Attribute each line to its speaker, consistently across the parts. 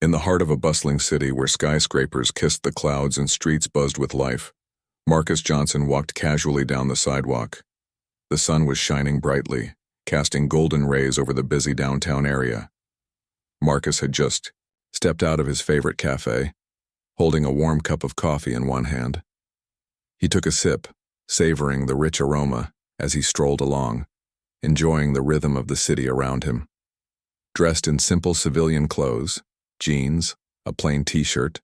Speaker 1: In the heart of a bustling city where skyscrapers kissed the clouds and streets buzzed with life, Marcus Johnson walked casually down the sidewalk. The sun was shining brightly, casting golden rays over the busy downtown area. Marcus had just stepped out of his favorite cafe, holding a warm cup of coffee in one hand. He took a sip, savoring the rich aroma as he strolled along, enjoying the rhythm of the city around him. Dressed in simple civilian clothes, jeans, a plain t-shirt,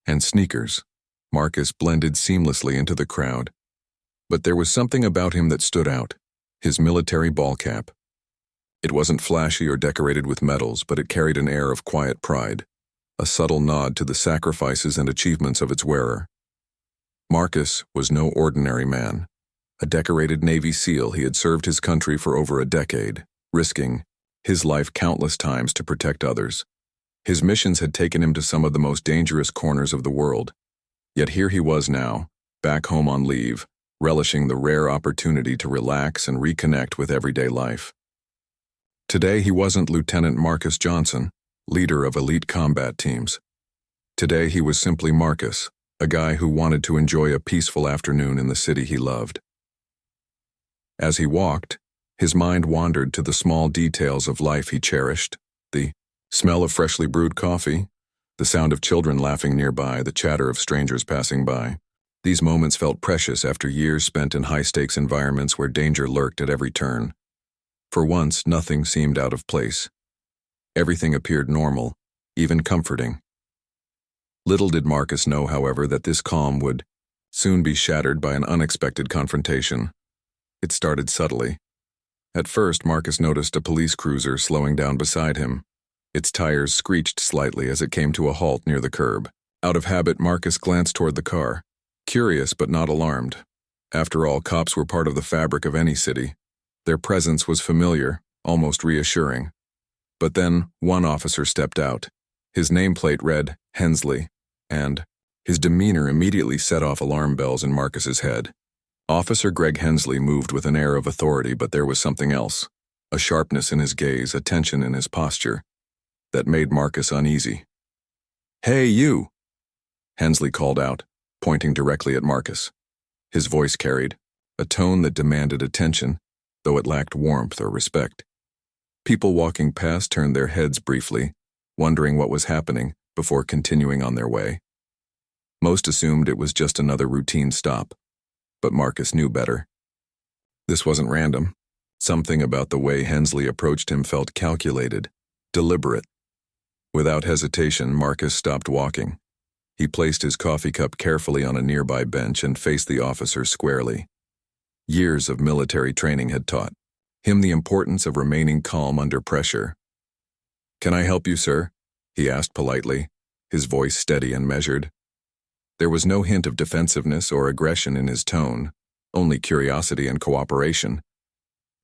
Speaker 1: and sneakers, Marcus blended seamlessly into the crowd. But there was something about him that stood out: his military ball cap. It wasn't flashy or decorated with medals, but it carried an air of quiet pride, a subtle nod to the sacrifices and achievements of its wearer. Marcus was no ordinary man. A decorated Navy SEAL, he had served his country for over a decade, risking his life countless times to protect others. His missions had taken him to some of the most dangerous corners of the world. Yet here he was now, back home on leave, relishing the rare opportunity to relax and reconnect with everyday life. Today he wasn't Lieutenant Marcus Johnson, leader of elite combat teams. Today he was simply Marcus, a guy who wanted to enjoy a peaceful afternoon in the city he loved. As he walked, his mind wandered to the small details of life he cherished: the smell of freshly brewed coffee, the sound of children laughing nearby, the chatter of strangers passing by. These moments felt precious after years spent in high-stakes environments where danger lurked at every turn. For once, nothing seemed out of place. Everything appeared normal, even comforting. Little did Marcus know, however, that this calm would soon be shattered by an unexpected confrontation. It started subtly. At first, Marcus noticed a police cruiser slowing down beside him. Its tires screeched slightly as it came to a halt near the curb. Out of habit, Marcus glanced toward the car, curious but not alarmed. After all, cops were part of the fabric of any city. Their presence was familiar, almost reassuring. But then, one officer stepped out. His nameplate read Hensley, and his demeanor immediately set off alarm bells in Marcus's head. Officer Greg Hensley moved with an air of authority, but there was something else, a sharpness in his gaze, a tension in his posture, that made Marcus uneasy. "Hey, you!" Hensley called out, pointing directly at Marcus. His voice carried a tone that demanded attention, though it lacked warmth or respect. People walking past turned their heads briefly, wondering what was happening, before continuing on their way. Most assumed it was just another routine stop, but Marcus knew better. This wasn't random. Something about the way Hensley approached him felt calculated, deliberate. Without hesitation, Marcus stopped walking. He placed his coffee cup carefully on a nearby bench and faced the officer squarely. Years of military training had taught him the importance of remaining calm under pressure. "Can I help you, sir?" he asked politely, his voice steady and measured. There was no hint of defensiveness or aggression in his tone, only curiosity and cooperation.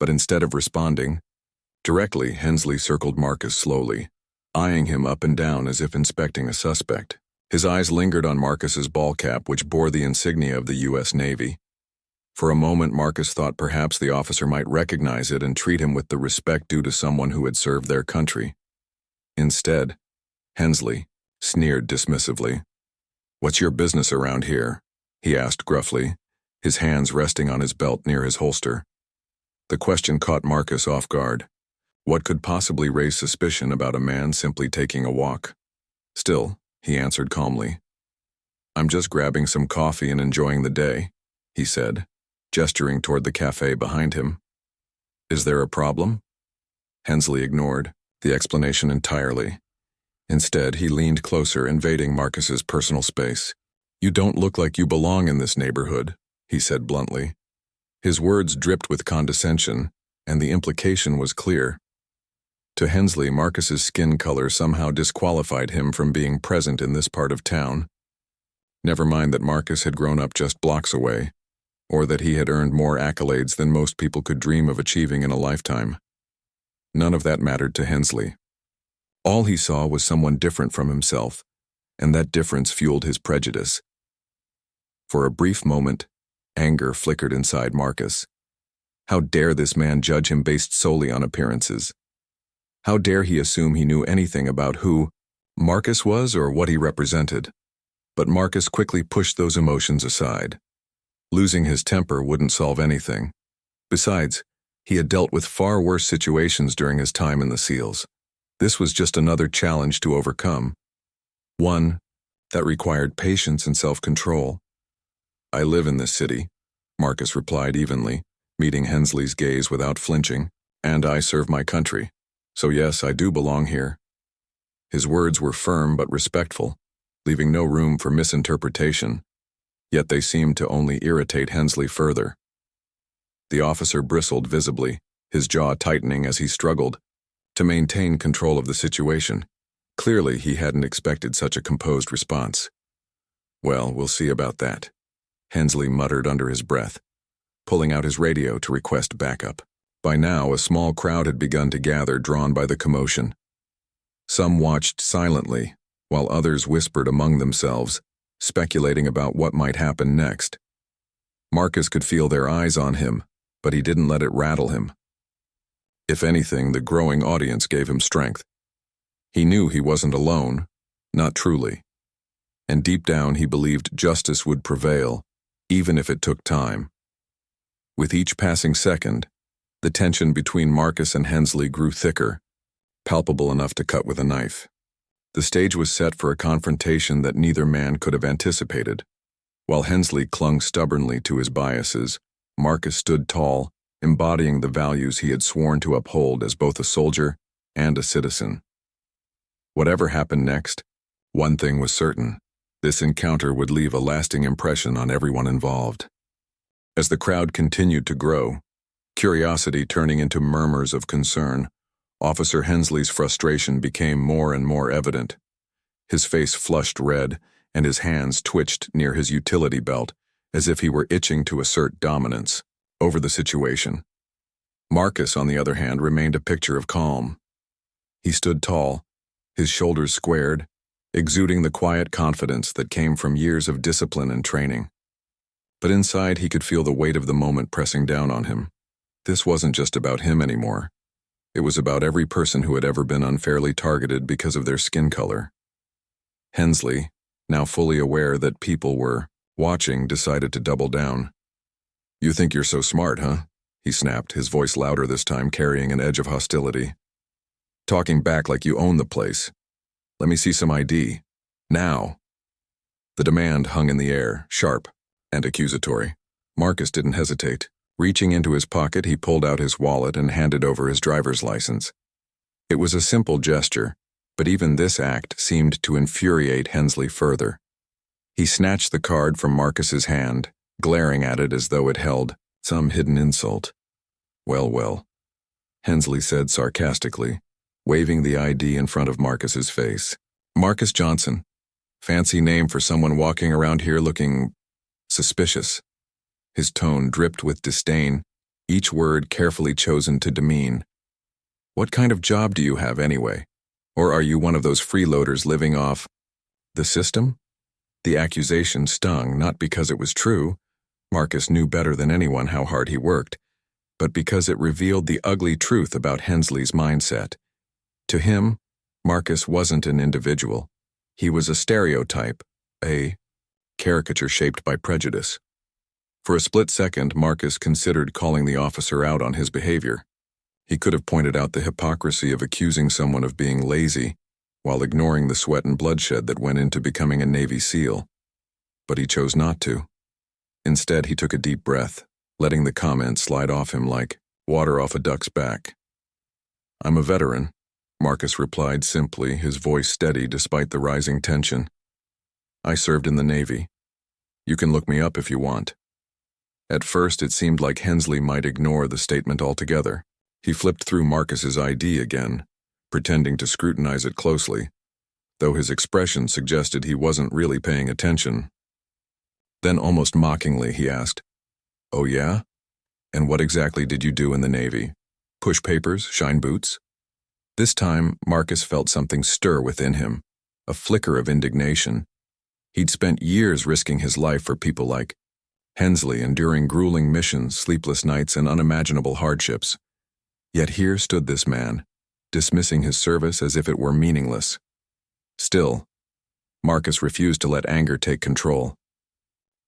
Speaker 1: But instead of responding directly, Hensley circled Marcus slowly, eyeing him up and down as if inspecting a suspect. His eyes lingered on Marcus's ball cap, which bore the insignia of the U.S. Navy. For a moment, Marcus thought perhaps the officer might recognize it and treat him with the respect due to someone who had served their country. Instead, Hensley sneered dismissively. "What's your business around here?" he asked gruffly, his hands resting on his belt near his holster. The question caught Marcus off guard. What could possibly raise suspicion about a man simply taking a walk? Still, he answered calmly. "I'm just grabbing some coffee and enjoying the day," he said, gesturing toward the cafe behind him. "Is there a problem?" Hensley ignored the explanation entirely. Instead, he leaned closer, invading Marcus's personal space. "You don't look like you belong in this neighborhood," he said bluntly. His words dripped with condescension, and the implication was clear. To Hensley, Marcus's skin color somehow disqualified him from being present in this part of town. Never mind that Marcus had grown up just blocks away, or that he had earned more accolades than most people could dream of achieving in a lifetime. None of that mattered to Hensley. All he saw was someone different from himself, and that difference fueled his prejudice. For a brief moment, anger flickered inside Marcus. How dare this man judge him based solely on appearances? How dare he assume he knew anything about who Marcus was or what he represented. But Marcus quickly pushed those emotions aside. Losing his temper wouldn't solve anything. Besides, he had dealt with far worse situations during his time in the SEALs. This was just another challenge to overcome. One that required patience and self-control. "I live in this city," Marcus replied evenly, meeting Hensley's gaze without flinching, "and I serve my country. So yes, I do belong here." His words were firm but respectful, leaving no room for misinterpretation, yet they seemed to only irritate Hensley further. The officer bristled visibly, his jaw tightening as he struggled to maintain control of the situation. Clearly, he hadn't expected such a composed response. "Well, we'll see about that," Hensley muttered under his breath, pulling out his radio to request backup. By now, a small crowd had begun to gather, drawn by the commotion. Some watched silently, while others whispered among themselves, speculating about what might happen next. Marcus could feel their eyes on him, but he didn't let it rattle him. If anything, the growing audience gave him strength. He knew he wasn't alone, not truly. And deep down he believed justice would prevail, even if it took time. With each passing second, the tension between Marcus and Hensley grew thicker, palpable enough to cut with a knife. The stage was set for a confrontation that neither man could have anticipated. While Hensley clung stubbornly to his biases, Marcus stood tall, embodying the values he had sworn to uphold as both a soldier and a citizen. Whatever happened next, one thing was certain: this encounter would leave a lasting impression on everyone involved. As the crowd continued to grow, curiosity turning into murmurs of concern, Officer Hensley's frustration became more and more evident. His face flushed red, and his hands twitched near his utility belt, as if he were itching to assert dominance over the situation. Marcus, on the other hand, remained a picture of calm. He stood tall, his shoulders squared, exuding the quiet confidence that came from years of discipline and training. But inside he could feel the weight of the moment pressing down on him. This wasn't just about him anymore. It was about every person who had ever been unfairly targeted because of their skin color. Hensley, now fully aware that people were watching, decided to double down. "You think you're so smart, huh?" he snapped, his voice louder this time, carrying an edge of hostility. "Talking back like you own the place. Let me see some ID. Now." The demand hung in the air, sharp and accusatory. Marcus didn't hesitate. Reaching into his pocket, he pulled out his wallet and handed over his driver's license. It was a simple gesture, but even this act seemed to infuriate Hensley further. He snatched the card from Marcus's hand, glaring at it as though it held some hidden insult. "Well, well," Hensley said sarcastically, waving the ID in front of Marcus's face. "Marcus Johnson. Fancy name for someone walking around here looking suspicious." His tone dripped with disdain, each word carefully chosen to demean. "What kind of job do you have anyway? Or are you one of those freeloaders living off the system?" The accusation stung, not because it was true. Marcus knew better than anyone how hard he worked, but because it revealed the ugly truth about Hensley's mindset. To him, Marcus wasn't an individual. He was a stereotype, a caricature shaped by prejudice. For a split second, Marcus considered calling the officer out on his behavior. He could have pointed out the hypocrisy of accusing someone of being lazy while ignoring the sweat and bloodshed that went into becoming a Navy SEAL. But he chose not to. Instead, he took a deep breath, letting the comment slide off him like water off a duck's back. "I'm a veteran," Marcus replied simply, his voice steady despite the rising tension. "I served in the Navy. You can look me up if you want." At first, it seemed like Hensley might ignore the statement altogether. He flipped through Marcus's ID again, pretending to scrutinize it closely, though his expression suggested he wasn't really paying attention. Then, almost mockingly, he asked, "Oh yeah? And what exactly did you do in the Navy? Push papers, shine boots?" This time, Marcus felt something stir within him, a flicker of indignation. He'd spent years risking his life for people like Hensley, enduring grueling missions, sleepless nights, and unimaginable hardships. Yet here stood this man, dismissing his service as if it were meaningless. Still, Marcus refused to let anger take control.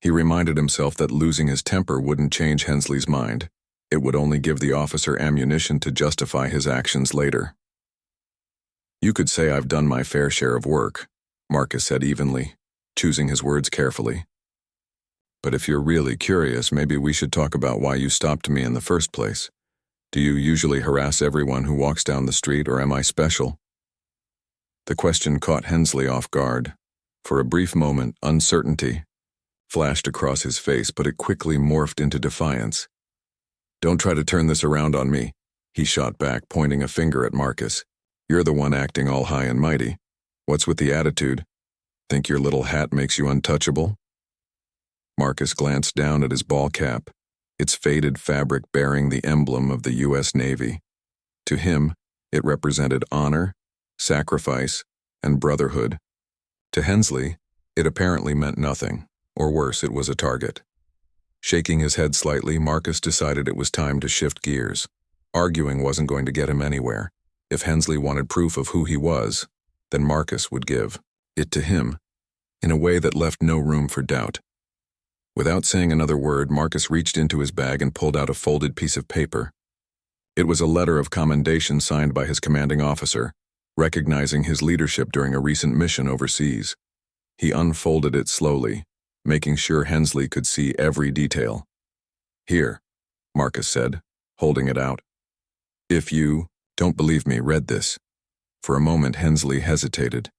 Speaker 1: He reminded himself that losing his temper wouldn't change Hensley's mind. It would only give the officer ammunition to justify his actions later. "You could say I've done my fair share of work," Marcus said evenly, choosing his words carefully. "But if you're really curious, maybe we should talk about why you stopped me in the first place. Do you usually harass everyone who walks down the street, or am I special?" The question caught Hensley off guard. For a brief moment, uncertainty flashed across his face, but it quickly morphed into defiance. "Don't try to turn this around on me," he shot back, pointing a finger at Marcus. "You're the one acting all high and mighty. What's with the attitude? Think your little hat makes you untouchable?" Marcus glanced down at his ball cap, its faded fabric bearing the emblem of the U.S. Navy. To him, it represented honor, sacrifice, and brotherhood. To Hensley, it apparently meant nothing, or worse, it was a target. Shaking his head slightly, Marcus decided it was time to shift gears. Arguing wasn't going to get him anywhere. If Hensley wanted proof of who he was, then Marcus would give it to him, in a way that left no room for doubt. Without saying another word, Marcus reached into his bag and pulled out a folded piece of paper. It was a letter of commendation signed by his commanding officer, recognizing his leadership during a recent mission overseas. He unfolded it slowly, making sure Hensley could see every detail. "Here," Marcus said, holding it out. "If you don't believe me, read this." For a moment, Hensley hesitated.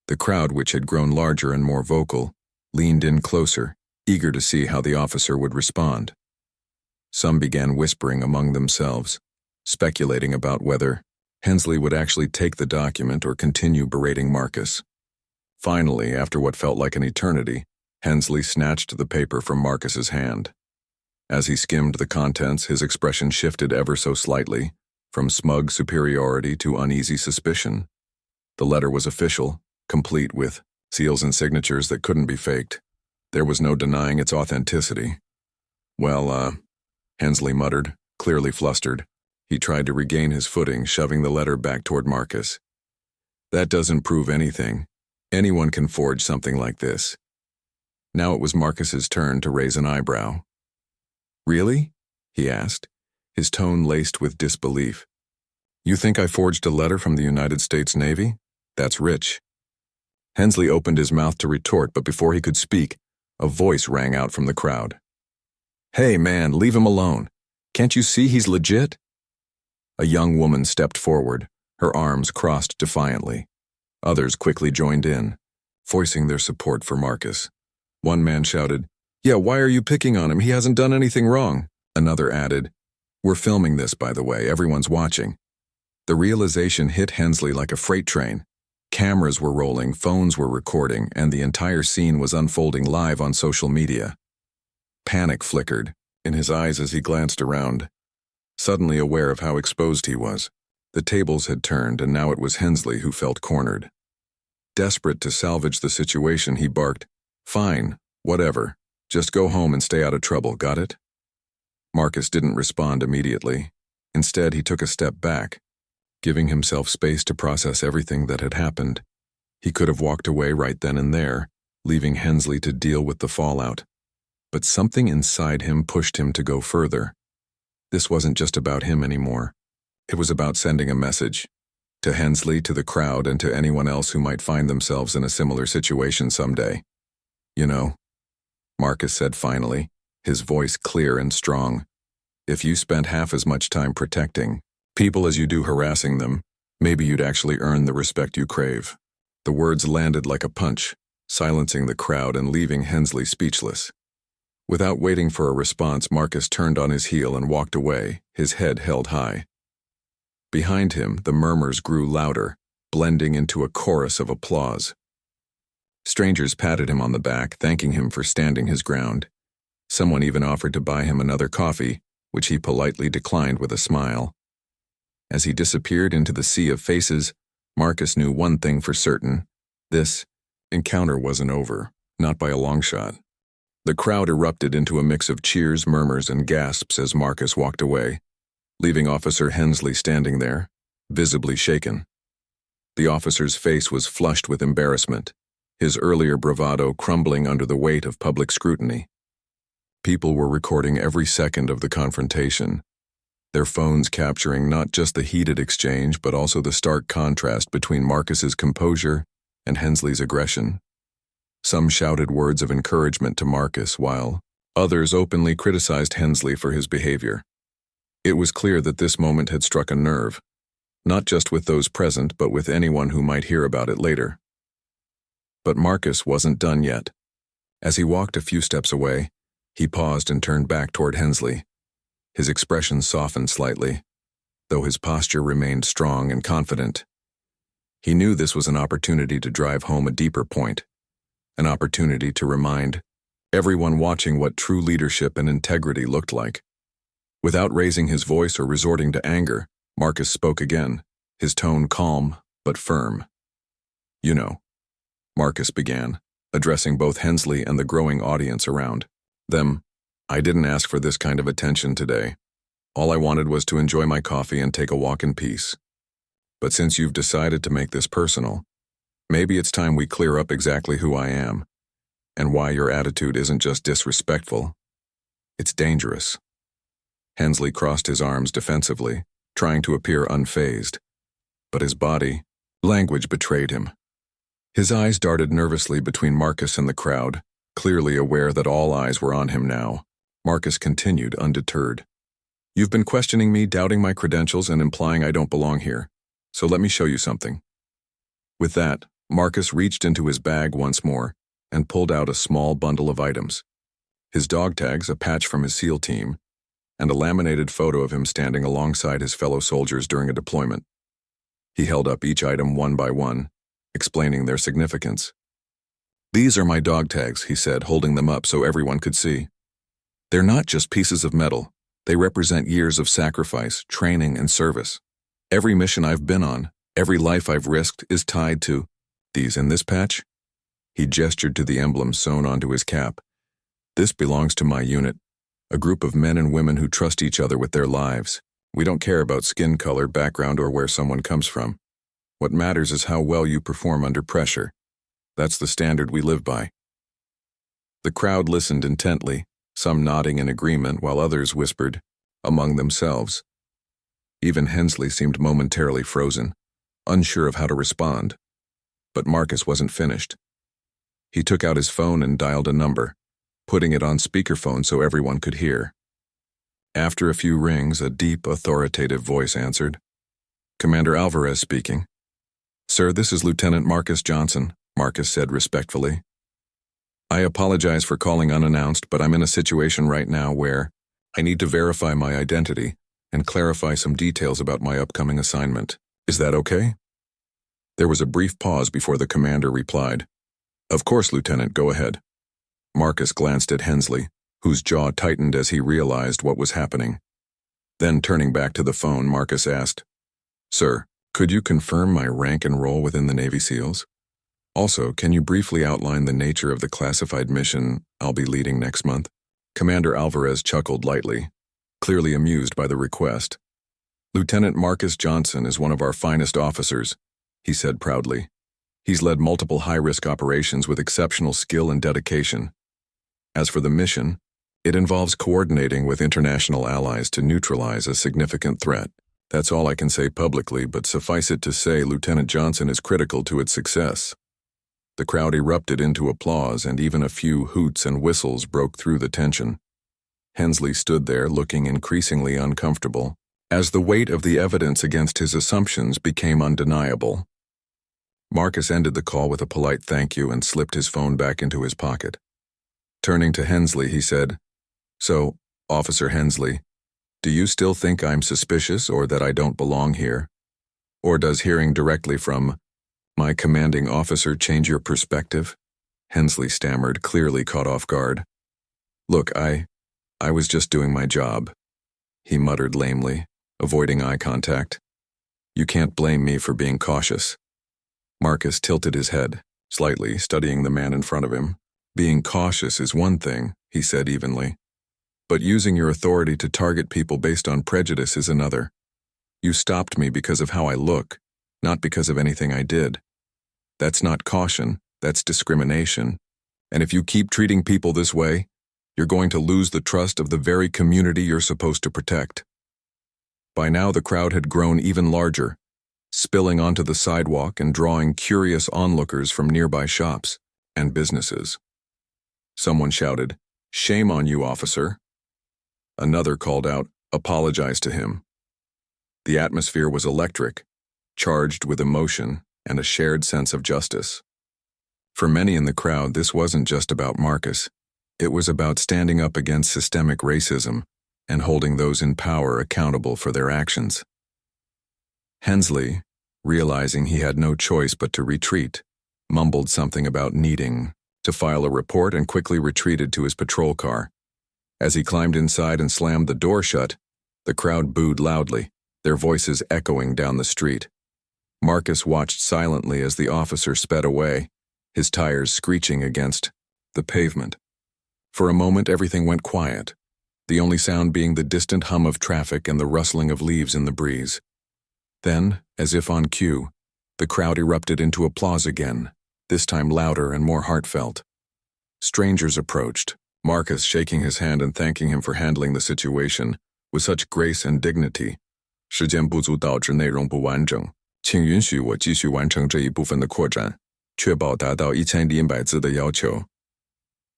Speaker 1: The crowd, which had grown larger and more vocal, leaned in closer, eager to see how the officer would respond. Some began whispering among themselves, speculating about whether Hensley would actually take the document or continue berating Marcus. Finally, after what felt like an eternity, Hensley snatched the paper from Marcus's hand. As he skimmed the contents, his expression shifted ever so slightly, from smug superiority to uneasy suspicion. The letter was official, complete with seals and signatures that couldn't be faked. There was no denying its authenticity. "Well, Hensley muttered, clearly flustered. He tried to regain his footing, shoving the letter back toward Marcus. "That doesn't prove anything. Anyone can forge something like this." Now it was Marcus's turn to raise an eyebrow. "Really?" he asked, his tone laced with disbelief. "You think I forged a letter from the United States Navy? That's rich." Hensley opened his mouth to retort, but before he could speak, a voice rang out from the crowd. "Hey man, leave him alone. Can't you see he's legit?" A young woman stepped forward, her arms crossed defiantly. Others quickly joined in, voicing their support for Marcus. One man shouted, "Yeah, why are you picking on him? He hasn't done anything wrong." Another added, "We're filming this, by the way. Everyone's watching." The realization hit Hensley like a freight train. Cameras were rolling, phones were recording, and the entire scene was unfolding live on social media. Panic flickered in his eyes as he glanced around, suddenly aware of how exposed he was. The tables had turned, and now it was Hensley who felt cornered. Desperate to salvage the situation, he barked, "Fine, whatever. Just go home and stay out of trouble, got it?" Marcus didn't respond immediately. Instead, he took a step back, giving himself space to process everything that had happened. He could have walked away right then and there, leaving Hensley to deal with the fallout. But something inside him pushed him to go further. This wasn't just about him anymore. It was about sending a message. To Hensley, to the crowd, and to anyone else who might find themselves in a similar situation someday. "You know," Marcus said finally, his voice clear and strong, "if you spent half as much time protecting people as you do harassing them, maybe you'd actually earn the respect you crave." The words landed like a punch, silencing the crowd and leaving Hensley speechless. Without waiting for a response, Marcus turned on his heel and walked away, his head held high. Behind him, the murmurs grew louder, blending into a chorus of applause. Strangers patted him on the back, thanking him for standing his ground. Someone even offered to buy him another coffee, which he politely declined with a smile. As he disappeared into the sea of faces, Marcus knew one thing for certain. This encounter wasn't over, not by a long shot. The crowd erupted into a mix of cheers, murmurs, and gasps as Marcus walked away, leaving Officer Hensley standing there, visibly shaken. The officer's face was flushed with embarrassment, his earlier bravado crumbling under the weight of public scrutiny. People were recording every second of the confrontation, their phones capturing not just the heated exchange but also the stark contrast between Marcus's composure and Hensley's aggression. Some shouted words of encouragement to Marcus, while others openly criticized Hensley for his behavior. It was clear that this moment had struck a nerve, not just with those present but with anyone who might hear about it later. But Marcus wasn't done yet. As he walked a few steps away, he paused and turned back toward Hensley. His expression softened slightly, though his posture remained strong and confident. He knew this was an opportunity to drive home a deeper point, an opportunity to remind everyone watching what true leadership and integrity looked like. Without raising his voice or resorting to anger, Marcus spoke again, his tone calm but firm. "You know," Marcus began, addressing both Hensley and the growing audience around them, "I didn't ask for this kind of attention today. All I wanted was to enjoy my coffee and take a walk in peace. But since you've decided to make this personal, maybe it's time we clear up exactly who I am, and why your attitude isn't just disrespectful, it's dangerous." Hensley crossed his arms defensively, trying to appear unfazed, but his body language betrayed him. His eyes darted nervously between Marcus and the crowd, clearly aware that all eyes were on him now. Marcus continued, undeterred. "You've been questioning me, doubting my credentials, and implying I don't belong here, so let me show you something." With that, Marcus reached into his bag once more and pulled out a small bundle of items. His dog tags, a patch from his SEAL team, and a laminated photo of him standing alongside his fellow soldiers during a deployment. He held up each item one by one, explaining their significance. "These are my dog tags," he said, holding them up so everyone could see. "They're not just pieces of metal. They represent years of sacrifice, training, and service. Every mission I've been on, every life I've risked is tied to these in this patch." He gestured to the emblem sewn onto his cap. "This belongs to my unit, a group of men and women who trust each other with their lives. We don't care about skin color, background, or where someone comes from. What matters is how well you perform under pressure. That's the standard we live by." The crowd listened intently, some nodding in agreement while others whispered among themselves. Even Hensley seemed momentarily frozen, unsure of how to respond. But Marcus wasn't finished. He took out his phone and dialed a number, putting it on speakerphone so everyone could hear. After a few rings, a deep, authoritative voice answered. "Commander Alvarez speaking." "Sir, this is Lieutenant Marcus Johnson," Marcus said respectfully. "I apologize for calling unannounced, but I'm in a situation right now where I need to verify my identity and clarify some details about my upcoming assignment. Is that okay?" There was a brief pause before the commander replied, "Of course, Lieutenant, go ahead." Marcus glanced at Hensley, whose jaw tightened as he realized what was happening. Then, turning back to the phone, Marcus asked, "Sir, could you confirm my rank and role within the Navy SEALs? Also, can you briefly outline the nature of the classified mission I'll be leading next month?" Commander Alvarez chuckled lightly, clearly amused by the request. "Lieutenant Marcus Johnson is one of our finest officers," he said proudly. "He's led multiple high-risk operations with exceptional skill and dedication. As for the mission, it involves coordinating with international allies to neutralize a significant threat. That's all I can say publicly, but suffice it to say Lieutenant Johnson is critical to its success." The crowd erupted into applause, and even a few hoots and whistles broke through the tension. Hensley stood there looking increasingly uncomfortable, as the weight of the evidence against his assumptions became undeniable. Marcus ended the call with a polite thank you and slipped his phone back into his pocket. Turning to Hensley, he said, "So, Officer Hensley, do you still think I'm suspicious or that I don't belong here? Or does hearing directly from my commanding officer change your perspective?" Hensley stammered, clearly caught off guard. "Look, I was just doing my job," he muttered lamely, avoiding eye contact. "You can't blame me for being cautious." Marcus tilted his head, slightly, studying the man in front of him. "Being cautious is one thing," he said evenly. "But using your authority to target people based on prejudice is another. You stopped me because of how I look, not because of anything I did. That's not caution, that's discrimination. And if you keep treating people this way, you're going to lose the trust of the very community you're supposed to protect." By now the crowd had grown even larger, spilling onto the sidewalk and drawing curious onlookers from nearby shops and businesses. Someone shouted, "Shame on you, officer." Another called out, "Apologize to him." The atmosphere was electric, charged with emotion and a shared sense of justice. For many in the crowd, this wasn't just about Marcus. It was about standing up against systemic racism and holding those in power accountable for their actions. Hensley, realizing he had no choice but to retreat, mumbled something about needing to file a report and quickly retreated to his patrol car. As he climbed inside and slammed the door shut, the crowd booed loudly, their voices echoing down the street. Marcus watched silently as the officer sped away, his tires screeching against the pavement. For a moment, everything went quiet, the only sound being the distant hum of traffic and the rustling of leaves in the breeze. Then, as if on cue, the crowd erupted into applause again, this time louder and more heartfelt. Strangers approached, Marcus shaking his hand and thanking him for handling the situation with such grace and dignity. 时间不足导致内容不完整，请允许我继续完成这一部分的扩展，确保达到1100字的要求。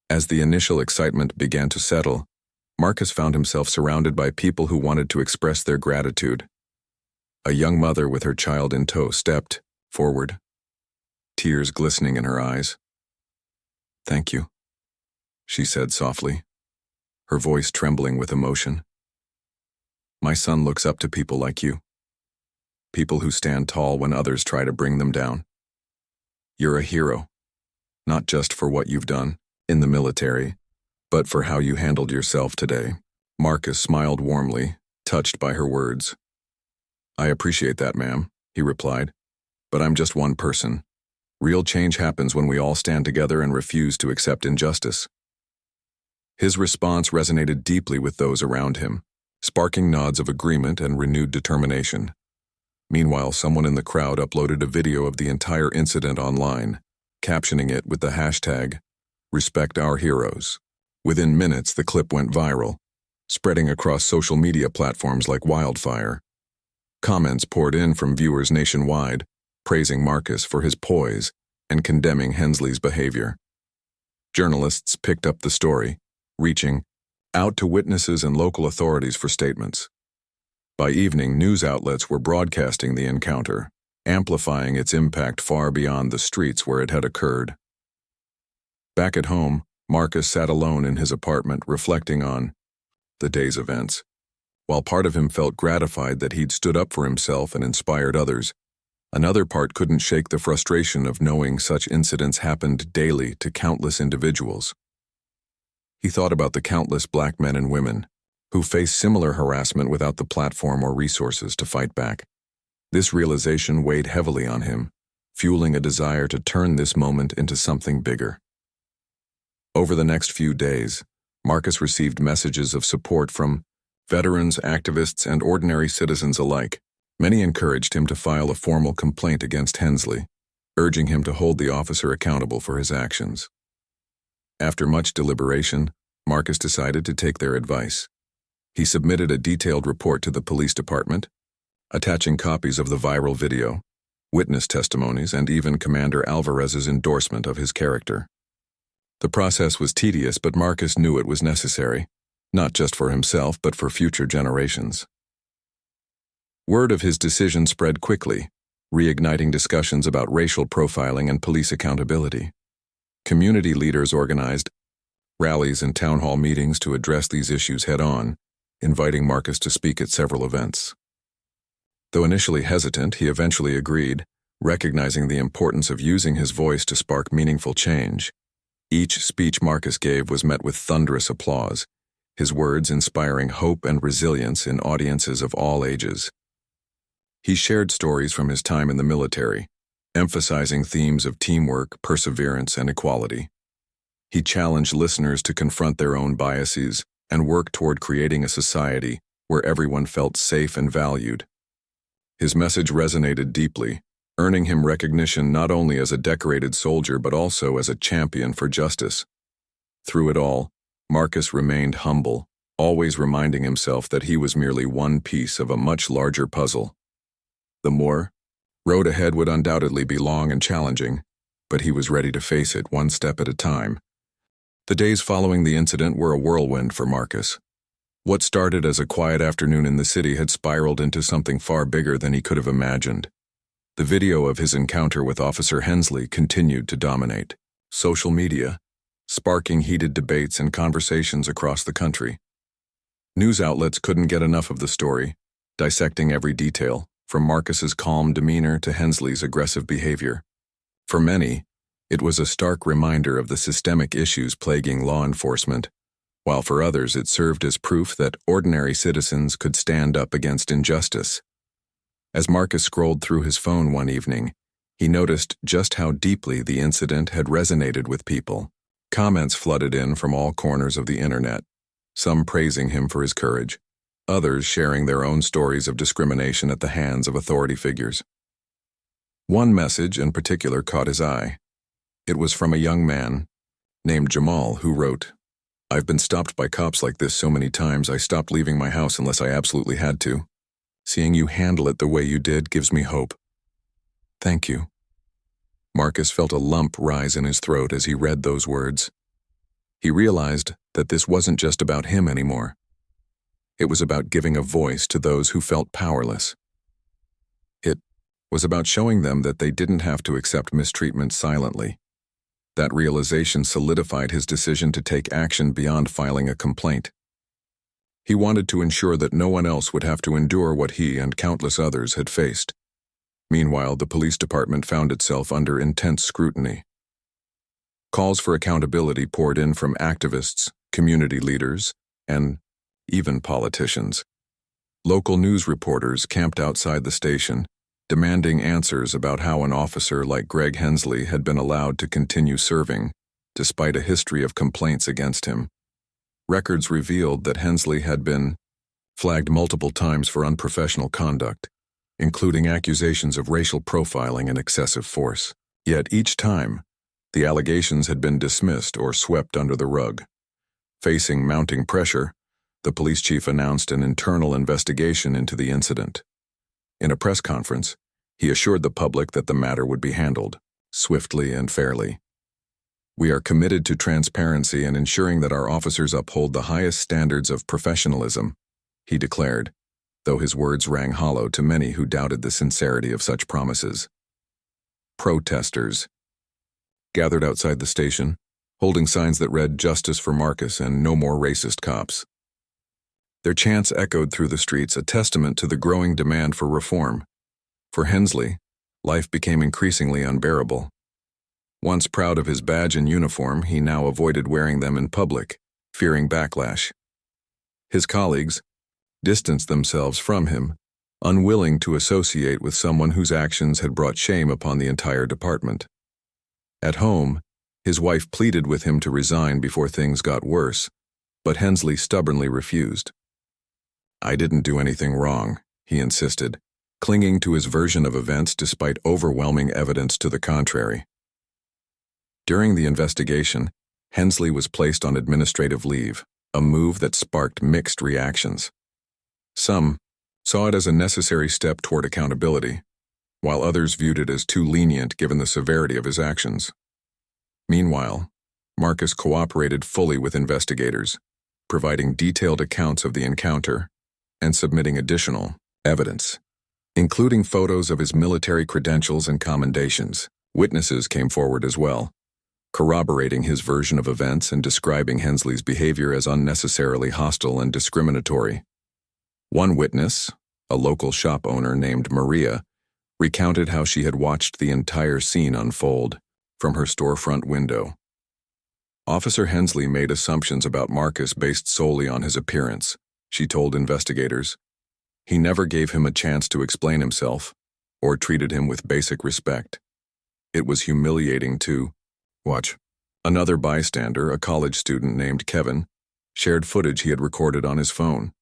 Speaker 1: As the initial excitement began to settle, Marcus found himself surrounded by people who wanted to express their gratitude. A young mother with her child in tow stepped forward, tears glistening in her eyes. "Thank you," she said softly, her voice trembling with emotion. "My son looks up to people like you, people who stand tall when others try to bring them down. You're a hero, not just for what you've done in the military, but for how you handled yourself today." Marcus smiled warmly, touched by her words. "I appreciate that, ma'am," he replied, "but I'm just one person. Real change happens when we all stand together and refuse to accept injustice." His response resonated deeply with those around him, sparking nods of agreement and renewed determination. Meanwhile, someone in the crowd uploaded a video of the entire incident online, captioning it with the hashtag, "Respect Our Heroes." Within minutes, the clip went viral, spreading across social media platforms like wildfire. Comments poured in from viewers nationwide, praising Marcus for his poise and condemning Hensley's behavior. Journalists picked up the story, reaching out to witnesses and local authorities for statements. By evening, news outlets were broadcasting the encounter, amplifying its impact far beyond the streets where it had occurred. Back at home, Marcus sat alone in his apartment, reflecting on the day's events. While part of him felt gratified that he'd stood up for himself and inspired others, another part couldn't shake the frustration of knowing such incidents happened daily to countless individuals. He thought about the countless black men and women who face similar harassment without the platform or resources to fight back. This realization weighed heavily on him, fueling a desire to turn this moment into something bigger. Over the next few days, Marcus received messages of support from veterans, activists, and ordinary citizens alike. Many encouraged him to file a formal complaint against Hensley, urging him to hold the officer accountable for his actions. After much deliberation, Marcus decided to take their advice. He submitted a detailed report to the police department, attaching copies of the viral video, witness testimonies, and even Commander Alvarez's endorsement of his character. The process was tedious, but Marcus knew it was necessary, not just for himself, but for future generations. Word of his decision spread quickly, reigniting discussions about racial profiling and police accountability. Community leaders organized rallies and town hall meetings to address these issues head-on, inviting Marcus to speak at several events. Though initially hesitant, he eventually agreed, recognizing the importance of using his voice to spark meaningful change. Each speech Marcus gave was met with thunderous applause, his words inspiring hope and resilience in audiences of all ages. He shared stories from his time in the military, emphasizing themes of teamwork, perseverance, and equality. He challenged listeners to confront their own biases and work toward creating a society where everyone felt safe and valued. His message resonated deeply, earning him recognition not only as a decorated soldier but also as a champion for justice. Through it all, Marcus remained humble, always reminding himself that he was merely one piece of a much larger puzzle. The road ahead would undoubtedly be long and challenging, but he was ready to face it one step at a time. The days following the incident were a whirlwind for Marcus. What started as a quiet afternoon in the city had spiraled into something far bigger than he could have imagined. The video of his encounter with Officer Hensley continued to dominate social media, sparking heated debates and conversations across the country. News outlets couldn't get enough of the story, dissecting every detail, from Marcus's calm demeanor to Hensley's aggressive behavior. For many, it was a stark reminder of the systemic issues plaguing law enforcement, while for others it served as proof that ordinary citizens could stand up against injustice. As Marcus scrolled through his phone one evening, he noticed just how deeply the incident had resonated with people. Comments flooded in from all corners of the internet, some praising him for his courage, others sharing their own stories of discrimination at the hands of authority figures. One message in particular caught his eye. It was from a young man named Jamal who wrote, "I've been stopped by cops like this so many times I stopped leaving my house unless I absolutely had to. Seeing you handle it the way you did gives me hope. Thank you." Marcus felt a lump rise in his throat as he read those words. He realized that this wasn't just about him anymore. It was about giving a voice to those who felt powerless. It was about showing them that they didn't have to accept mistreatment silently. That realization solidified his decision to take action beyond filing a complaint. He wanted to ensure that no one else would have to endure what he and countless others had faced. Meanwhile, the police department found itself under intense scrutiny. Calls for accountability poured in from activists, community leaders, and even politicians. Local news reporters camped outside the station, demanding answers about how an officer like Greg Hensley had been allowed to continue serving, despite a history of complaints against him. Records revealed that Hensley had been flagged multiple times for unprofessional conduct, including accusations of racial profiling and excessive force. Yet each time, the allegations had been dismissed or swept under the rug. Facing mounting pressure, the police chief announced an internal investigation into the incident. In a press conference, he assured the public that the matter would be handled swiftly and fairly. "We are committed to transparency and ensuring that our officers uphold the highest standards of professionalism," he declared, though his words rang hollow to many who doubted the sincerity of such promises. Protesters gathered outside the station, holding signs that read "Justice for Marcus" and "No more racist cops." Their chants echoed through the streets, a testament to the growing demand for reform. For Hensley, life became increasingly unbearable. Once proud of his badge and uniform, he now avoided wearing them in public, fearing backlash. His colleagues distanced themselves from him, unwilling to associate with someone whose actions had brought shame upon the entire department. At home, his wife pleaded with him to resign before things got worse, but Hensley stubbornly refused. "I didn't do anything wrong," he insisted, clinging to his version of events despite overwhelming evidence to the contrary. During the investigation, Hensley was placed on administrative leave, a move that sparked mixed reactions. Some saw it as a necessary step toward accountability, while others viewed it as too lenient given the severity of his actions. Meanwhile, Marcus cooperated fully with investigators, providing detailed accounts of the encounter and submitting additional evidence, including photos of his military credentials and commendations. Witnesses came forward as well, corroborating his version of events and describing Hensley's behavior as unnecessarily hostile and discriminatory. One witness, a local shop owner named Maria, recounted how she had watched the entire scene unfold from her storefront window. Officer Hensley made assumptions about Marcus based solely on his appearance, she told investigators. He never gave him a chance to explain himself or treated him with basic respect. It was humiliating to watch. Another bystander, a college student named Kevin, shared footage he had recorded on his phone.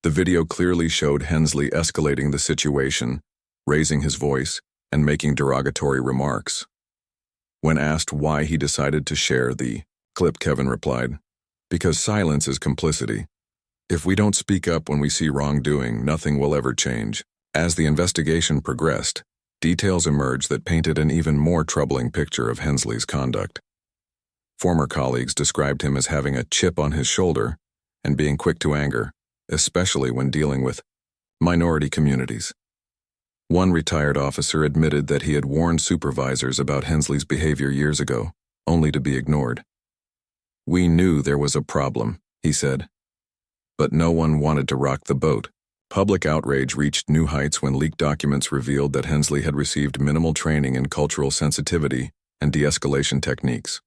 Speaker 1: The video clearly showed Hensley escalating the situation, raising his voice, and making derogatory remarks. When asked why he decided to share the clip, Kevin replied, "Because silence is complicity. If we don't speak up when we see wrongdoing, nothing will ever change." As the investigation progressed, details emerged that painted an even more troubling picture of Hensley's conduct. Former colleagues described him as having a chip on his shoulder and being quick to anger, especially when dealing with minority communities. One retired officer admitted that he had warned supervisors about Hensley's behavior years ago, only to be ignored. "We knew there was a problem," he said, "but no one wanted to rock the boat." Public outrage reached new heights when leaked documents revealed that Hensley had received minimal training in cultural sensitivity and de-escalation techniques.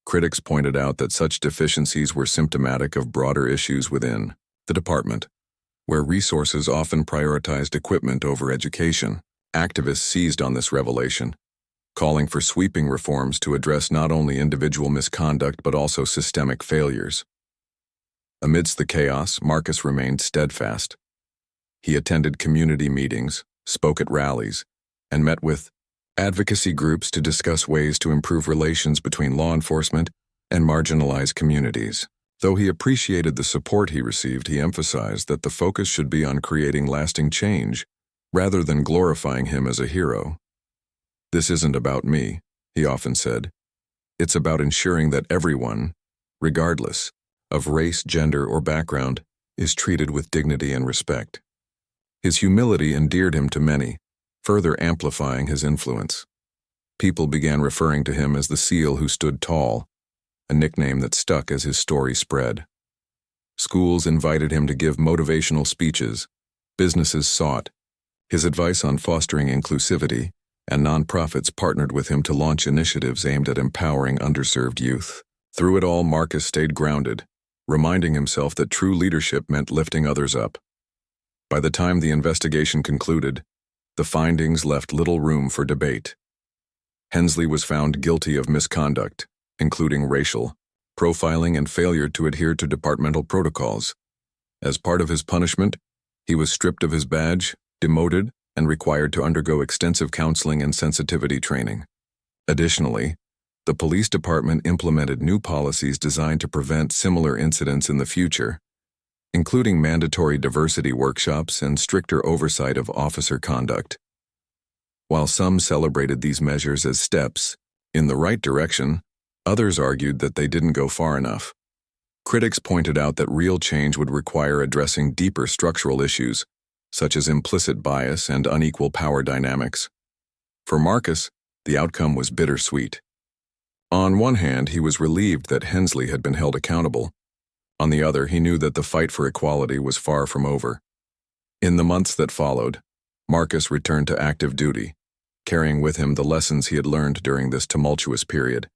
Speaker 1: Critics pointed out that such deficiencies were symptomatic of broader issues within the department, where resources often prioritized equipment over education. Activists seized on this revelation, calling for sweeping reforms to address not only individual misconduct but also systemic failures. Amidst the chaos, Marcus remained steadfast. He attended community meetings, spoke at rallies, and met with advocacy groups to discuss ways to improve relations between law enforcement and marginalized communities. Though he appreciated the support he received, he emphasized that the focus should be on creating lasting change, rather than glorifying him as a hero. "This isn't about me," he often said. "It's about ensuring that everyone, regardless of race, gender, or background, is treated with dignity and respect." His humility endeared him to many, further amplifying his influence. People began referring to him as the SEAL who stood tall, a nickname that stuck as his story spread. Schools invited him to give motivational speeches, businesses sought his advice on fostering inclusivity, and nonprofits partnered with him to launch initiatives aimed at empowering underserved youth. Through it all, Marcus stayed grounded, reminding himself that true leadership meant lifting others up. By the time the investigation concluded, the findings left little room for debate. Hensley was found guilty of misconduct, including racial profiling and failure to adhere to departmental protocols. As part of his punishment, he was stripped of his badge, demoted, and required to undergo extensive counseling and sensitivity training. Additionally, the police department implemented new policies designed to prevent similar incidents in the future, including mandatory diversity workshops and stricter oversight of officer conduct. While some celebrated these measures as steps in the right direction, others argued that they didn't go far enough. Critics pointed out that real change would require addressing deeper structural issues, such as implicit bias and unequal power dynamics. For Marcus, the outcome was bittersweet. On one hand, he was relieved that Hensley had been held accountable. On the other, he knew that the fight for equality was far from over. In the months that followed, Marcus returned to active duty, carrying with him the lessons he had learned during this tumultuous period.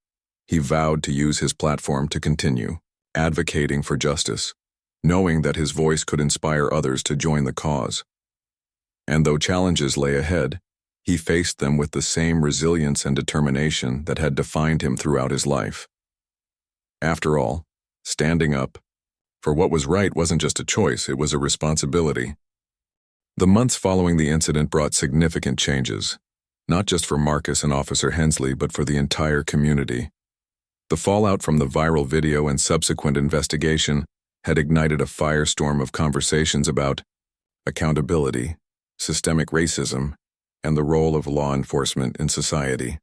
Speaker 1: He vowed to use his platform to continue advocating for justice, knowing that his voice could inspire others to join the cause. And though challenges lay ahead, he faced them with the same resilience and determination that had defined him throughout his life. After all, standing up for what was right wasn't just a choice, it was a responsibility. The months following the incident brought significant changes, not just for Marcus and Officer Hensley, but for the entire community. The fallout from the viral video and subsequent investigation had ignited a firestorm of conversations about accountability, systemic racism, and the role of law enforcement in society.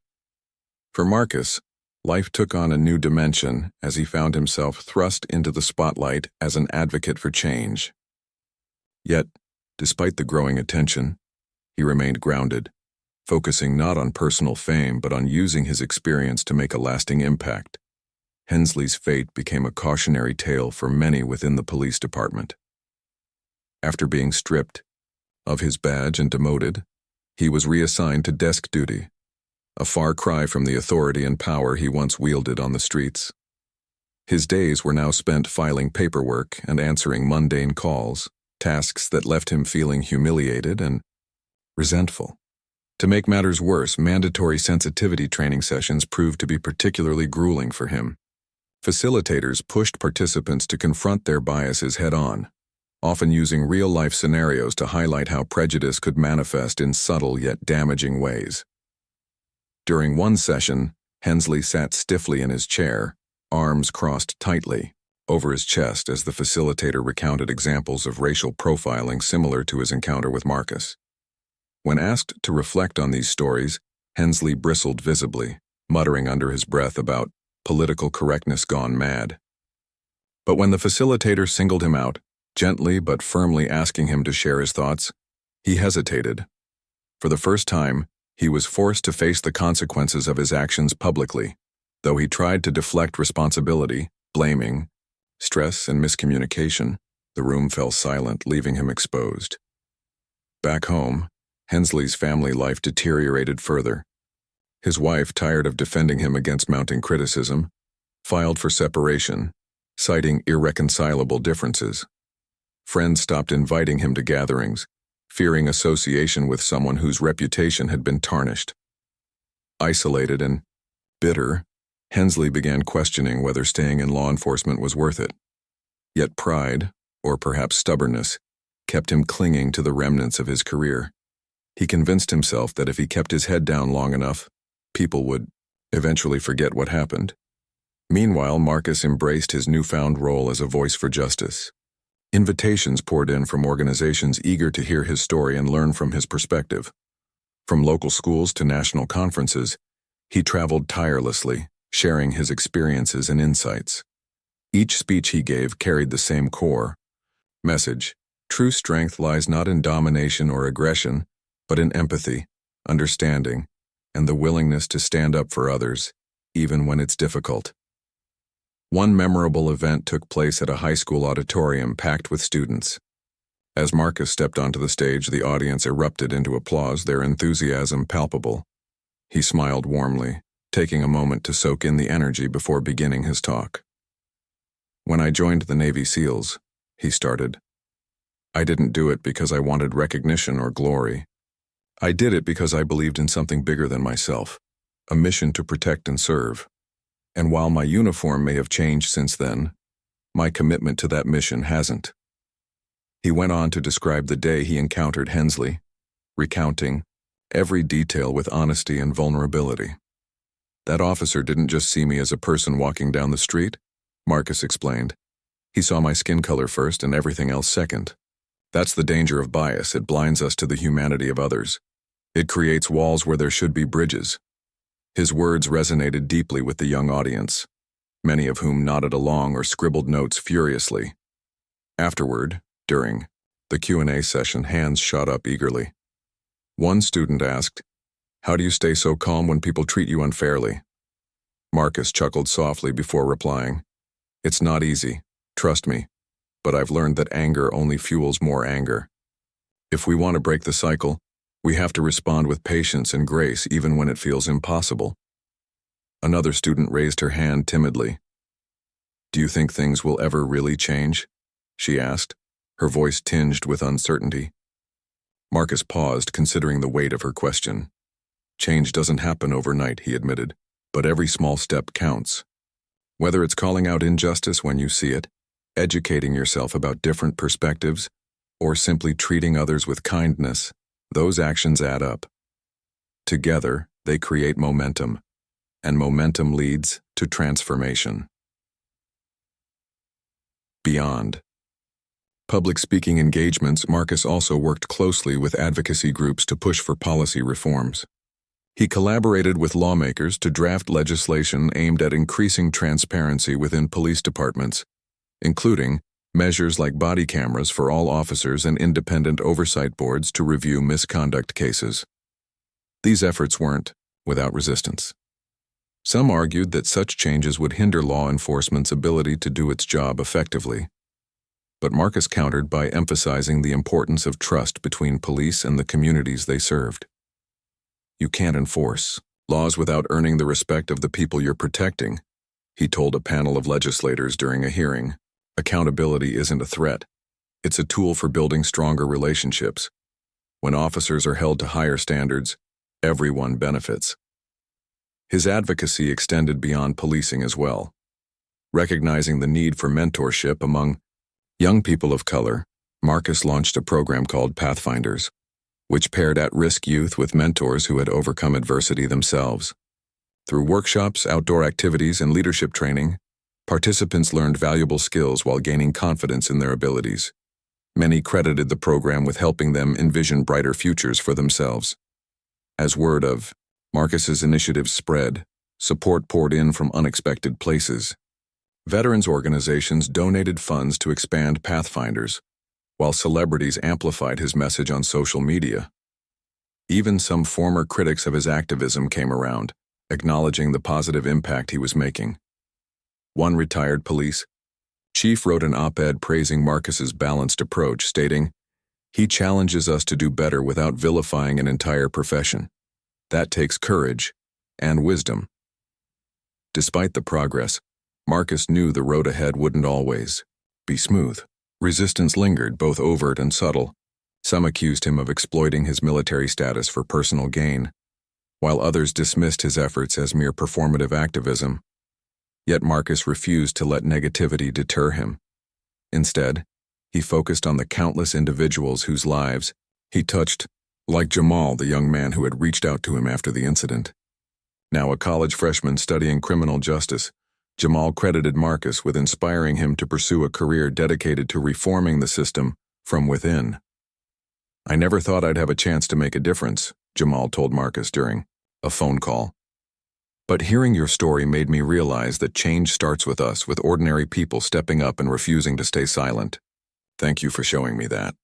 Speaker 1: For Marcus, life took on a new dimension as he found himself thrust into the spotlight as an advocate for change. Yet, despite the growing attention, he remained grounded, focusing not on personal fame but on using his experience to make a lasting impact. Hensley's fate became a cautionary tale for many within the police department. After being stripped of his badge and demoted, he was reassigned to desk duty, a far cry from the authority and power he once wielded on the streets. His days were now spent filing paperwork and answering mundane calls, tasks that left him feeling humiliated and resentful. To make matters worse, mandatory sensitivity training sessions proved to be particularly grueling for him. Facilitators pushed participants to confront their biases head-on, often using real-life scenarios to highlight how prejudice could manifest in subtle yet damaging ways. During one session, Hensley sat stiffly in his chair, arms crossed tightly over his chest as the facilitator recounted examples of racial profiling similar to his encounter with Marcus. When asked to reflect on these stories, Hensley bristled visibly, muttering under his breath about political correctness gone mad. But when the facilitator singled him out, gently but firmly asking him to share his thoughts, he hesitated. For the first time, he was forced to face the consequences of his actions publicly, though he tried to deflect responsibility, blaming stress and miscommunication. The room fell silent, leaving him exposed. Back home, Hensley's family life deteriorated further. His wife, tired of defending him against mounting criticism, filed for separation, citing irreconcilable differences. Friends stopped inviting him to gatherings, fearing association with someone whose reputation had been tarnished. Isolated and bitter, Hensley began questioning whether staying in law enforcement was worth it. Yet pride, or perhaps stubbornness, kept him clinging to the remnants of his career. He convinced himself that if he kept his head down long enough, people would eventually forget what happened. Meanwhile, Marcus embraced his newfound role as a voice for justice. Invitations poured in from organizations eager to hear his story and learn from his perspective. From local schools to national conferences, he traveled tirelessly, sharing his experiences and insights. Each speech he gave carried the same core message: true strength lies not in domination or aggression, but in empathy, understanding, and the willingness to stand up for others, even when it's difficult. One memorable event took place at a high school auditorium packed with students. As Marcus stepped onto the stage, the audience erupted into applause, their enthusiasm palpable. He smiled warmly, taking a moment to soak in the energy before beginning his talk. "When I joined the Navy SEALs," he started, "I didn't do it because I wanted recognition or glory. I did it because I believed in something bigger than myself, a mission to protect and serve. And while my uniform may have changed since then, my commitment to that mission hasn't." He went on to describe the day he encountered Hensley, recounting every detail with honesty and vulnerability. "That officer didn't just see me as a person walking down the street," Marcus explained. "He saw my skin color first and everything else second. That's the danger of bias. It blinds us to the humanity of others. It creates walls where there should be bridges." His words resonated deeply with the young audience, many of whom nodded along or scribbled notes furiously. Afterward, during the Q&A session, hands shot up eagerly. One student asked, "How do you stay so calm when people treat you unfairly?" Marcus chuckled softly before replying, "It's not easy, trust me, but I've learned that anger only fuels more anger. If we want to break the cycle, we have to respond with patience and grace even when it feels impossible." Another student raised her hand timidly. "Do you think things will ever really change?" she asked, her voice tinged with uncertainty. Marcus paused, considering the weight of her question. "Change doesn't happen overnight," he admitted, "but every small step counts. Whether it's calling out injustice when you see it, educating yourself about different perspectives, or simply treating others with kindness, those actions add up. Together, they create momentum, and momentum leads to transformation." Beyond public speaking engagements, Marcus also worked closely with advocacy groups to push for policy reforms. He collaborated with lawmakers to draft legislation aimed at increasing transparency within police departments, including measures like body cameras for all officers and independent oversight boards to review misconduct cases. These efforts weren't without resistance. Some argued that such changes would hinder law enforcement's ability to do its job effectively. But Marcus countered by emphasizing the importance of trust between police and the communities they served. "You can't enforce laws without earning the respect of the people you're protecting," he told a panel of legislators during a hearing. "Accountability isn't a threat. It's a tool for building stronger relationships. When officers are held to higher standards, everyone benefits." His advocacy extended beyond policing as well. Recognizing the need for mentorship among young people of color, Marcus launched a program called Pathfinders, which paired at-risk youth with mentors who had overcome adversity themselves. Through workshops, outdoor activities, and leadership training, participants learned valuable skills while gaining confidence in their abilities. Many credited the program with helping them envision brighter futures for themselves. As word of Marcus's initiatives spread, support poured in from unexpected places. Veterans organizations donated funds to expand Pathfinders, while celebrities amplified his message on social media. Even some former critics of his activism came around, acknowledging the positive impact he was making. One retired police chief wrote an op-ed praising Marcus's balanced approach, stating, "He challenges us to do better without vilifying an entire profession. That takes courage and wisdom." Despite the progress, Marcus knew the road ahead wouldn't always be smooth. Resistance lingered, both overt and subtle. Some accused him of exploiting his military status for personal gain, while others dismissed his efforts as mere performative activism. Yet Marcus refused to let negativity deter him. Instead, he focused on the countless individuals whose lives he touched, like Jamal, the young man who had reached out to him after the incident. Now a college freshman studying criminal justice, Jamal credited Marcus with inspiring him to pursue a career dedicated to reforming the system from within. "I never thought I'd have a chance to make a difference," Jamal told Marcus during a phone call. "But hearing your story made me realize that change starts with us, with ordinary people stepping up and refusing to stay silent. Thank you for showing me that."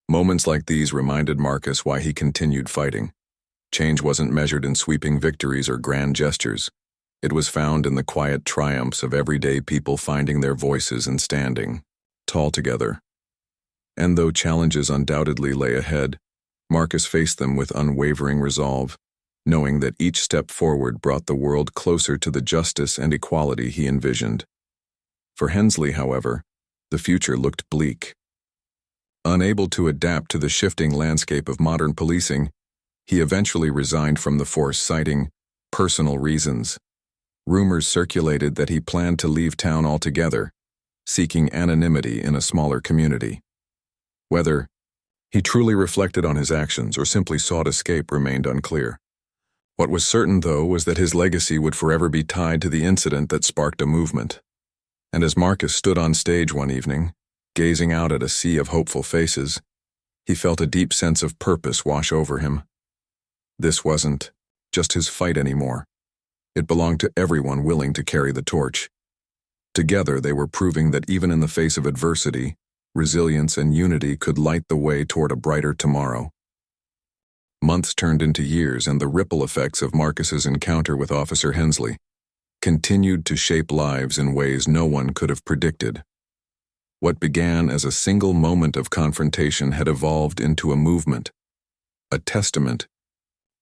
Speaker 1: Moments like these reminded Marcus why he continued fighting. Change wasn't measured in sweeping victories or grand gestures. It was found in the quiet triumphs of everyday people finding their voices and standing tall together. And though challenges undoubtedly lay ahead, Marcus faced them with unwavering resolve, knowing that each step forward brought the world closer to the justice and equality he envisioned. For Hensley, however, the future looked bleak. Unable to adapt to the shifting landscape of modern policing, he eventually resigned from the force, citing personal reasons. Rumors circulated that he planned to leave town altogether, seeking anonymity in a smaller community. Whether he truly reflected on his actions or simply sought escape remained unclear. What was certain, though, was that his legacy would forever be tied to the incident that sparked a movement. And as Marcus stood on stage one evening, gazing out at a sea of hopeful faces, he felt a deep sense of purpose wash over him. This wasn't just his fight anymore. It belonged to everyone willing to carry the torch. Together, they were proving that even in the face of adversity, resilience and unity could light the way toward a brighter tomorrow. Months turned into years, and the ripple effects of Marcus's encounter with Officer Hensley continued to shape lives in ways no one could have predicted. What began as a single moment of confrontation had evolved into a movement, a testament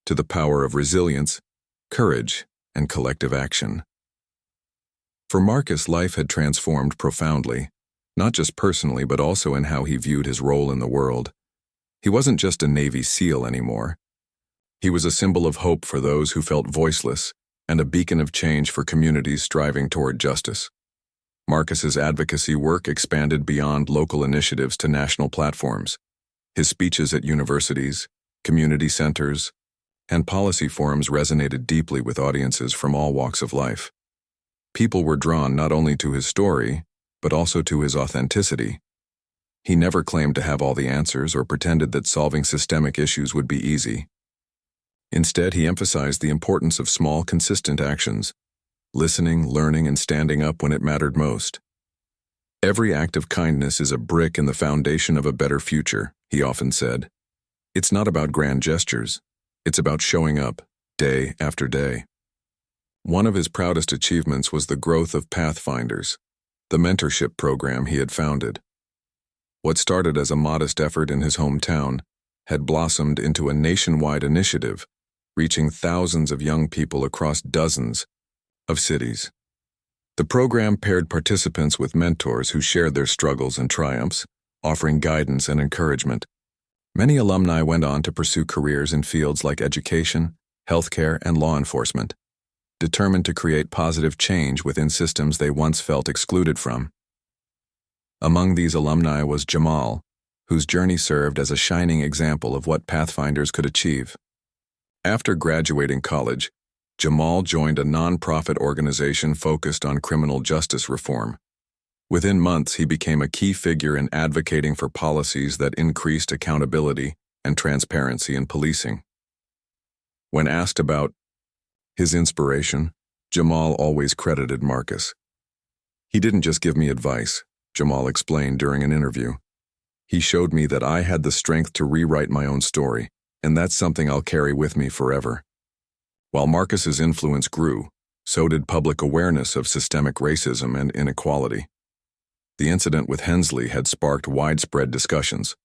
Speaker 1: to the power of resilience, courage, and collective action. For Marcus, life had transformed profoundly, not just personally but also in how he viewed his role in the world. He wasn't just a Navy SEAL anymore. He was a symbol of hope for those who felt voiceless and a beacon of change for communities striving toward justice. Marcus's advocacy work expanded beyond local initiatives to national platforms. His speeches at universities, community centers, and policy forums resonated deeply with audiences from all walks of life. People were drawn not only to his story, but also to his authenticity. He never claimed to have all the answers or pretended that solving systemic issues would be easy. Instead, he emphasized the importance of small, consistent actions, listening, learning, and standing up when it mattered most. "Every act of kindness is a brick in the foundation of a better future," he often said. "It's not about grand gestures. It's about showing up, day after day." One of his proudest achievements was the growth of Pathfinders, the mentorship program he had founded. What started as a modest effort in his hometown had blossomed into a nationwide initiative, reaching thousands of young people across dozens of cities. The program paired participants with mentors who shared their struggles and triumphs, offering guidance and encouragement. Many alumni went on to pursue careers in fields like education, healthcare, and law enforcement, determined to create positive change within systems they once felt excluded from. Among these alumni was Jamal, whose journey served as a shining example of what Pathfinders could achieve. After graduating college, Jamal joined a nonprofit organization focused on criminal justice reform. Within months, he became a key figure in advocating for policies that increased accountability and transparency in policing. When asked about his inspiration, Jamal always credited Marcus. "He didn't just give me advice," Jamal explained during an interview. "He showed me that I had the strength to rewrite my own story, and that's something I'll carry with me forever." While Marcus's influence grew, so did public awareness of systemic racism and inequality. The incident with Hensley had sparked widespread discussions,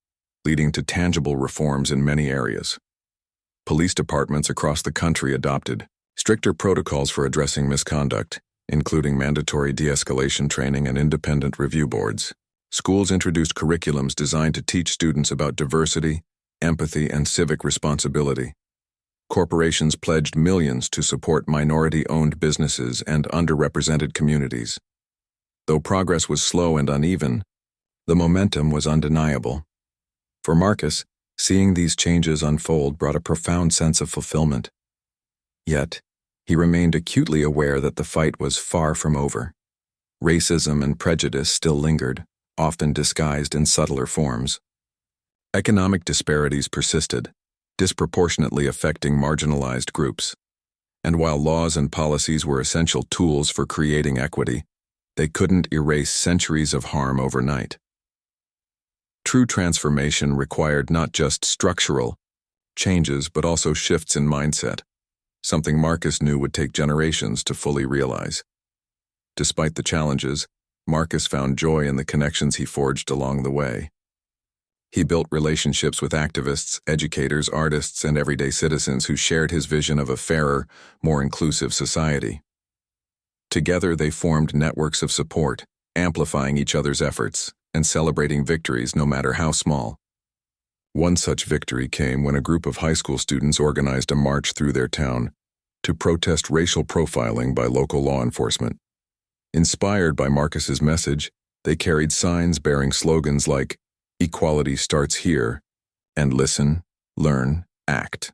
Speaker 1: leading to tangible reforms in many areas. Police departments across the country adopted stricter protocols for addressing misconduct, including mandatory de-escalation training and independent review boards. Schools introduced curriculums designed to teach students about diversity, empathy, and civic responsibility. Corporations pledged millions to support minority-owned businesses and underrepresented communities. Though progress was slow and uneven, the momentum was undeniable. For Marcus, seeing these changes unfold brought a profound sense of fulfillment. Yet, he remained acutely aware that the fight was far from over. Racism and prejudice still lingered, often disguised in subtler forms. Economic disparities persisted, disproportionately affecting marginalized groups. And while laws and policies were essential tools for creating equity, they couldn't erase centuries of harm overnight. True transformation required not just structural changes but also shifts in mindset, something Marcus knew would take generations to fully realize. Despite the challenges, Marcus found joy in the connections he forged along the way. He built relationships with activists, educators, artists, and everyday citizens who shared his vision of a fairer, more inclusive society. Together, they formed networks of support, amplifying each other's efforts and celebrating victories no matter how small. One such victory came when a group of high school students organized a march through their town to protest racial profiling by local law enforcement. Inspired by Marcus's message, they carried signs bearing slogans like "Equality starts here" and "Listen, learn, act."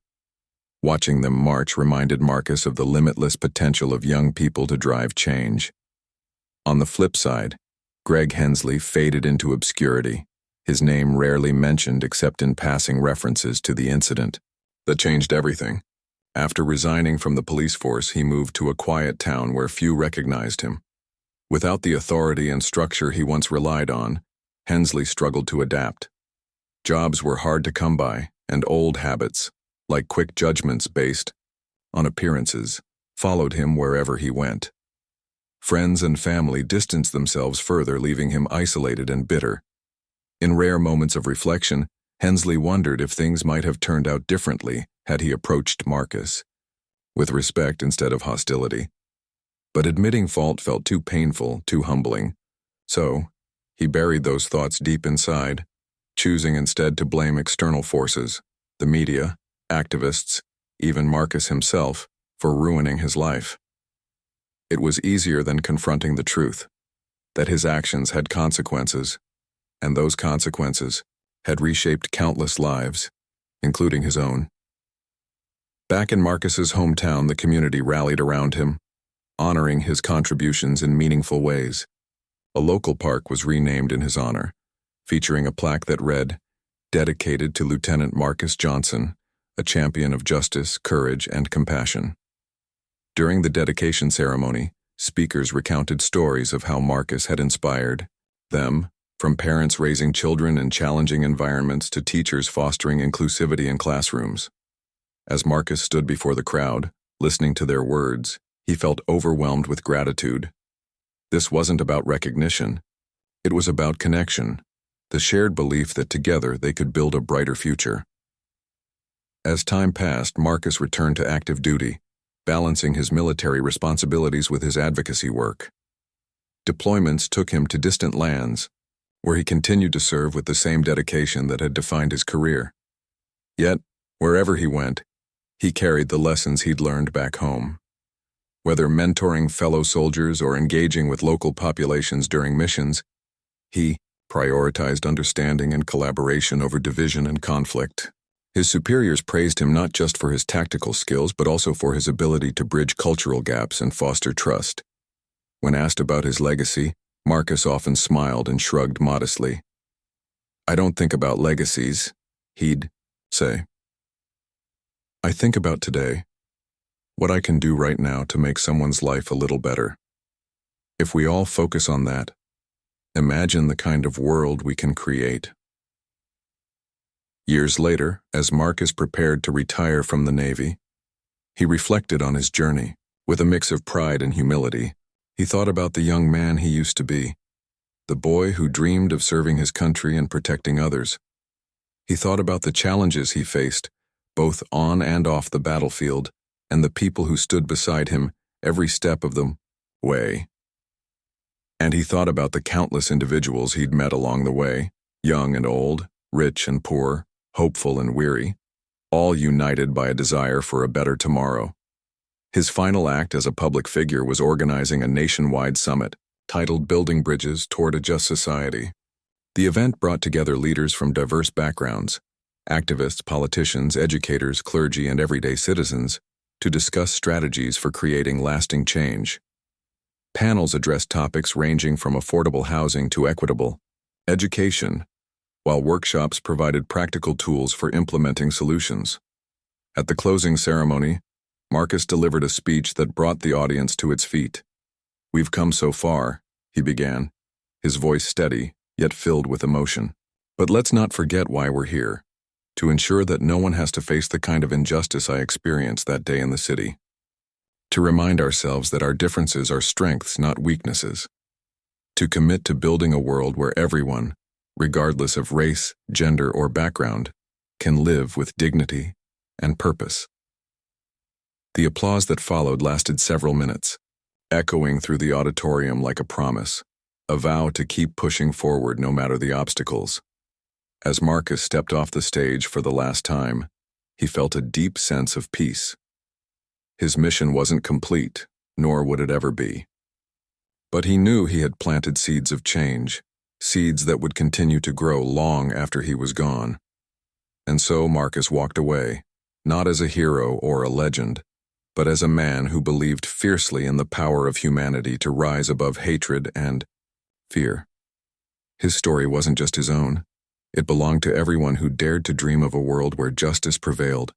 Speaker 1: Watching them march reminded Marcus of the limitless potential of young people to drive change. On the flip side, Greg Hensley faded into obscurity, his name rarely mentioned except in passing references to the incident. That changed everything. After resigning from the police force, he moved to a quiet town where few recognized him. Without the authority and structure he once relied on, Hensley struggled to adapt. Jobs were hard to come by, and old habits, like quick judgments based on appearances, followed him wherever he went. Friends and family distanced themselves further, leaving him isolated and bitter. In rare moments of reflection, Hensley wondered if things might have turned out differently had he approached Marcus with respect instead of hostility. But admitting fault felt too painful, too humbling. So, he buried those thoughts deep inside, choosing instead to blame external forces, the media, activists, even Marcus himself, for ruining his life. It was easier than confronting the truth, that his actions had consequences, and those consequences had reshaped countless lives, including his own. Back in Marcus's hometown, the community rallied around him, honoring his contributions in meaningful ways. A local park was renamed in his honor, featuring a plaque that read, "Dedicated to Lieutenant Marcus Johnson, a champion of justice, courage, and compassion." During the dedication ceremony, speakers recounted stories of how Marcus had inspired them, from parents raising children in challenging environments to teachers fostering inclusivity in classrooms. As Marcus stood before the crowd, listening to their words, he felt overwhelmed with gratitude. This wasn't about recognition. It was about connection, the shared belief that together they could build a brighter future. As time passed, Marcus returned to active duty, balancing his military responsibilities with his advocacy work. Deployments took him to distant lands, where he continued to serve with the same dedication that had defined his career. Yet, wherever he went, he carried the lessons he'd learned back home. Whether mentoring fellow soldiers or engaging with local populations during missions, he prioritized understanding and collaboration over division and conflict. His superiors praised him not just for his tactical skills but also for his ability to bridge cultural gaps and foster trust. When asked about his legacy, Marcus often smiled and shrugged modestly. "I don't think about legacies," he'd say. "I think about today, what I can do right now to make someone's life a little better. If we all focus on that, imagine the kind of world we can create." Years later, as Marcus prepared to retire from the Navy, he reflected on his journey. With a mix of pride and humility, he thought about the young man he used to be, the boy who dreamed of serving his country and protecting others. He thought about the challenges he faced, both on and off the battlefield, and the people who stood beside him every step of the way. And he thought about the countless individuals he'd met along the way, young and old, rich and poor, hopeful and weary, all united by a desire for a better tomorrow. His final act as a public figure was organizing a nationwide summit titled "Building Bridges Toward a Just Society." The event brought together leaders from diverse backgrounds, activists, politicians, educators, clergy, and everyday citizens, to discuss strategies for creating lasting change. Panels addressed topics ranging from affordable housing to equitable education, while workshops provided practical tools for implementing solutions. At the closing ceremony, Marcus delivered a speech that brought the audience to its feet. "We've come so far," he began, his voice steady, yet filled with emotion. "But let's not forget why we're here, to ensure that no one has to face the kind of injustice I experienced that day in the city. To remind ourselves that our differences are strengths, not weaknesses. To commit to building a world where everyone, regardless of race, gender, or background, can live with dignity and purpose." The applause that followed lasted several minutes, echoing through the auditorium like a promise, a vow to keep pushing forward no matter the obstacles. As Marcus stepped off the stage for the last time, he felt a deep sense of peace. His mission wasn't complete, nor would it ever be. But he knew he had planted seeds of change, seeds that would continue to grow long after he was gone. And so Marcus walked away, not as a hero or a legend, but as a man who believed fiercely in the power of humanity to rise above hatred and fear. His story wasn't just his own. It belonged to everyone who dared to dream of a world where justice prevailed,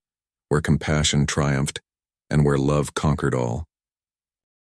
Speaker 1: where compassion triumphed, and where love conquered all.